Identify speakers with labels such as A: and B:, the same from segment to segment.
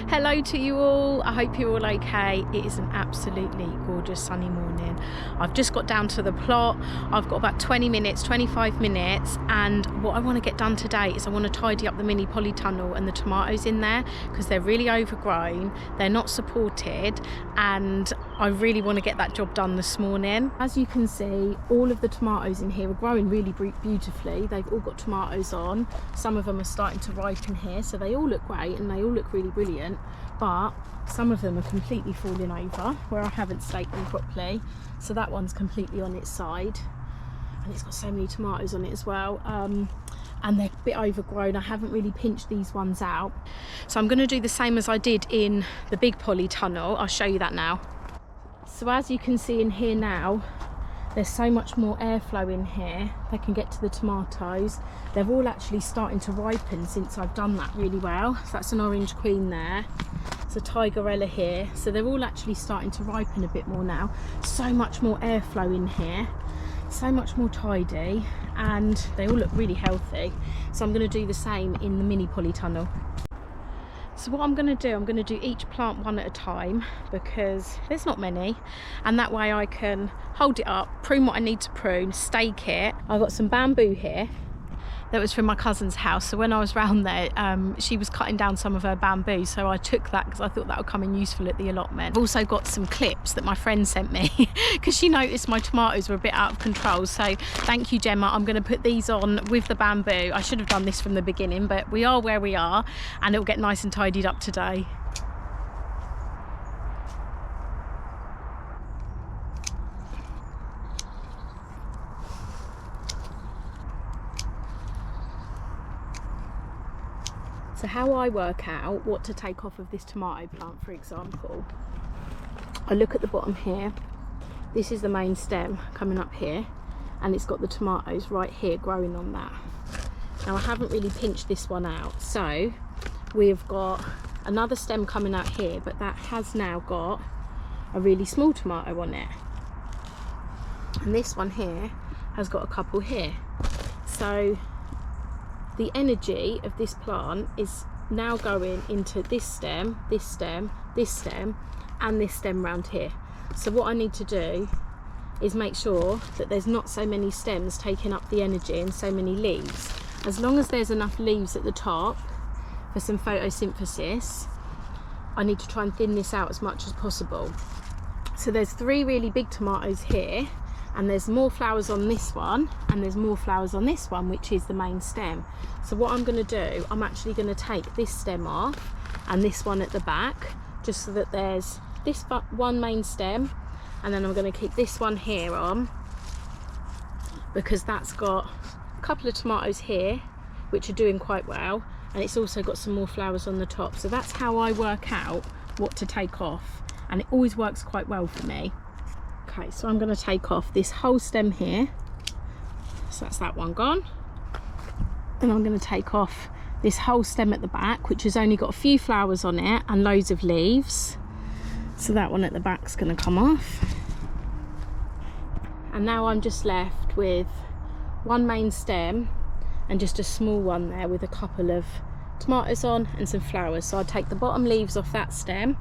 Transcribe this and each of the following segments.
A: Hello to you all. I hope you're all okay. It is an absolutely gorgeous sunny morning. I've just got down to the plot. I've got about 20 minutes, 25 minutes, and what I want to get done today is I want to tidy up the mini polytunnel and the tomatoes in there because they're really overgrown, they're not supported, and I really want to get that job done this morning. As you can see, all of the tomatoes in here are growing really beautifully. They've all got tomatoes on. Some of them are starting to ripen here, so they all look great and they all look really brilliant, but some of them are completely falling over where I haven't staked them properly. So that one's completely on its side, and it's got so many tomatoes on it as well, and they're a bit overgrown. I haven't really pinched these ones out, so I'm going to do the same as I did in the big polytunnel. I'll show you that now. So as you can see in here now, there's so much more airflow in here. They can get to the tomatoes. They're all actually starting to ripen since I've done that really well. So that's an orange queen there. It's a tigerella here. So they're all actually starting to ripen a bit more now. So much more airflow in here. So much more tidy, and they all look really healthy. So I'm going to do the same in the mini polytunnel. So what I'm going to do, I'm going to do each plant one at a time because there's not many, and that way I can hold it up, prune what I need to prune, stake it. I've got some bamboo here that was from my cousin's house, so when I was round there, she was cutting down some of her bamboo, so I took that because I thought that would come in useful at the allotment. I've also got some clips that my friend sent me because she noticed my tomatoes were a bit out of control, so thank you, Gemma. I'm going to put these on with the bamboo. I should have done this from the beginning, but we are where we are, and it'll get nice and tidied up today. So how I work out what to take off of this tomato plant, for example, I look at the bottom here. This is the main stem coming up here, and it's got the tomatoes right here growing on that. Now I haven't really pinched this one out, so we've got another stem coming out here, but that has now got a really small tomato on it, and this one here has got a couple here. So the energy of this plant is now going into this stem, this stem, this stem, and this stem round here. So what I need to do is make sure that there's not so many stems taking up the energy and so many leaves. As long as there's enough leaves at the top for some photosynthesis, I need to try and thin this out as much as possible. So there's 3 really big tomatoes here, and there's more flowers on this one, and there's more flowers on this one, which is the main stem. So what I'm going to do, I'm actually going to take this stem off and this one at the back, just so that there's this one main stem, and then I'm going to keep this one here on because that's got a couple of tomatoes here which are doing quite well, and it's also got some more flowers on the top. So that's how I work out what to take off, and it always works quite well for me. Okay, so I'm going to take off this whole stem here, so that's that one gone, and I'm going to take off this whole stem at the back, which has only got a few flowers on it and loads of leaves, so that one at the back's going to come off. And now I'm just left with one main stem and just a small one there with a couple of tomatoes on and some flowers. So I'll take the bottom leaves off that stem,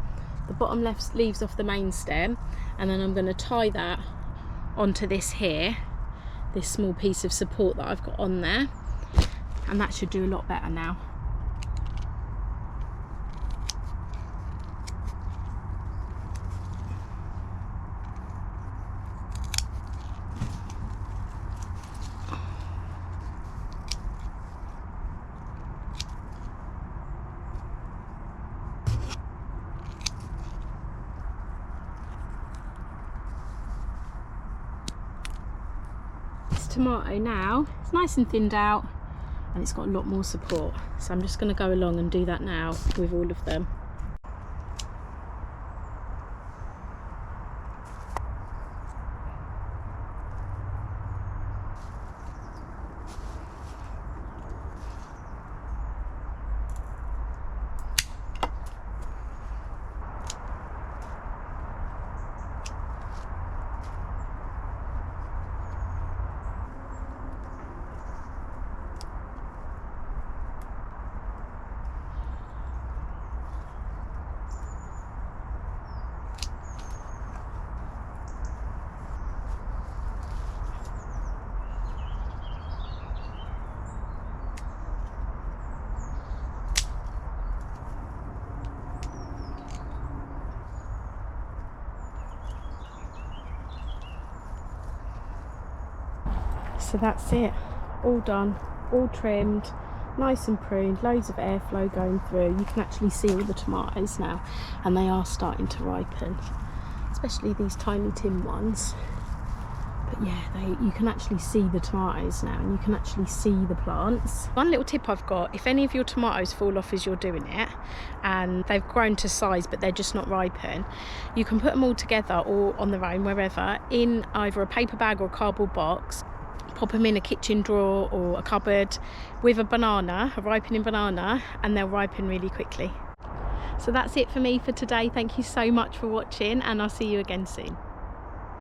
A: the bottom left leaves off the main stem, and then I'm going to tie that onto this here, this small piece of support that I've got on there, and that should do a lot better now. Tomato now, it's nice and thinned out, and it's got a lot more support, so I'm just going to go along and do that now with all of them. So that's it, all done, all trimmed, nice and pruned, loads of airflow going through. You can actually see all the tomatoes now, and they are starting to ripen, especially these tiny tin ones. But yeah, you can actually see the tomatoes now, and you can actually see the plants. One little tip I've got, if any of your tomatoes fall off as you're doing it and they've grown to size but they're just not ripen, you can put them all together or on their own, wherever, in either a paper bag or a cardboard box, pop them in a kitchen drawer or a cupboard with a banana, a ripening banana, and they'll ripen really quickly. So that's it for me for today. Thank you so much for watching, and I'll see you again soon.